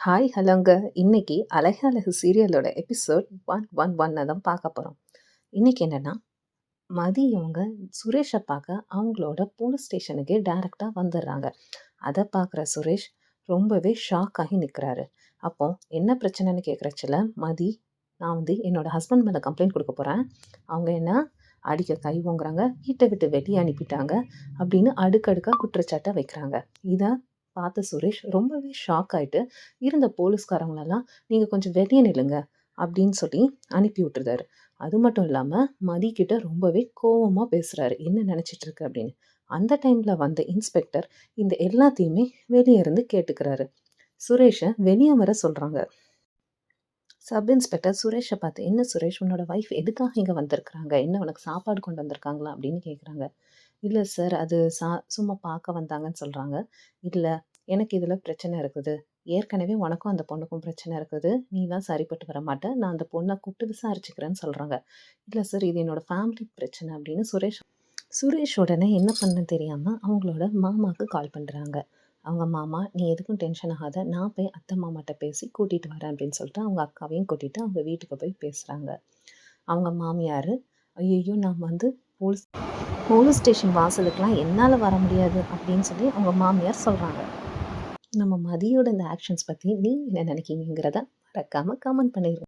Hi ஹலோங்க. இன்னைக்கு அழகு அழகு சீரியலோட எபிசோட் 111 தான் பார்க்க போகிறோம். இன்னைக்கு என்னென்னா, மதி இவங்க சுரேஷை பார்க்க அவங்களோட போலீஸ் ஸ்டேஷனுக்கே டைரெக்டாக வந்துடுறாங்க. அதை பார்க்குற சுரேஷ் ரொம்பவே ஷாக் ஆகி நிற்கிறாரு. அப்போ என்ன பிரச்சனைன்னு கேட்குறச்சில மதி, நான் என்னோடய ஹஸ்பண்ட் மேலே கம்ப்ளைண்ட் கொடுக்க போகிறேன், அவங்க என்ன அடிக்க கை ஓங்குறாங்க, வீட்டை விட்டு வெளியே அனுப்பிட்டாங்க அப்படின்னு அடுக்கடுக்காக குற்றச்சாட்டை வைக்கிறாங்க. இதை பார்த்த சுரேஷ் ரொம்பவே ஷாக் ஆகிட்டு இருந்த போலீஸ்காரங்களெல்லாம் நீங்கள் கொஞ்சம் வெளியே நில்லுங்க அப்படின்னு சொல்லி அனுப்பி விட்டுருந்தாரு. அது மட்டும் இல்லாமல் மதிக்கிட்ட ரொம்பவே கோபமாக பேசுகிறாரு, என்ன நினச்சிட்டு இருக்கு அப்படின்னு. அந்த டைமில் வந்த இன்ஸ்பெக்டர் இந்த எல்லாத்தையுமே வெளியே இருந்து கேட்டுக்கிறாரு. சுரேஷை வெளியே வர சொல்கிறாங்க. சப் இன்ஸ்பெக்டர் சுரேஷை பார்த்து, என்ன சுரேஷ், உன்னோட ஒய்ஃப் எதுக்காக இங்கே வந்திருக்கிறாங்க, என்ன உனக்கு சாப்பாடு கொண்டு வந்திருக்காங்களா அப்படின்னு கேட்குறாங்க. இல்லை சார், அது சும்மா பார்க்க வந்தாங்கன்னு சொல்கிறாங்க. இல்லை, எனக்கு இதில் பிரச்சனை இருக்குது, ஏற்கனவே உனக்கும் அந்த பொண்ணுக்கும் பிரச்சனை இருக்குது, நீ தான் சரிப்பட்டு வர மாட்டேன், நான் அந்த பொண்ணை கூப்பிட்டு விசாரிச்சுக்கிறேன்னு சொல்கிறாங்க. இல்லை சார், இது என்னோடய ஃபேமிலி பிரச்சனை அப்படின்னு சுரேஷ் உடனே என்ன பண்ண தெரியாமல் அவங்களோட மாமாவுக்கு கால் பண்ணுறாங்க. அவங்க மாமா, நீ எதுக்கும் டென்ஷன் ஆகாத, நான் போய் அத்தை மாமாட்ட பேசி கூட்டிகிட்டு வரேன் அப்படின்னு சொல்லிட்டு அவங்க அக்காவையும் கூட்டிகிட்டு அவங்க வீட்டுக்கு போய் பேசுகிறாங்க. அவங்க மாமியார், ஐயோ நான் போலீஸ் ஸ்டேஷன் வாசலுக்கெலாம் என்னால் வர முடியாது அப்படின்னு சொல்லி அவங்க மாமியார் சொல்கிறாங்க. நம்ம மதியோட இந்த ஆக்ஷன்ஸ் பற்றி நீங்கள் என்ன நினைக்கிங்கிறத மறக்காமல் கமெண்ட் பண்ணிடுங்க.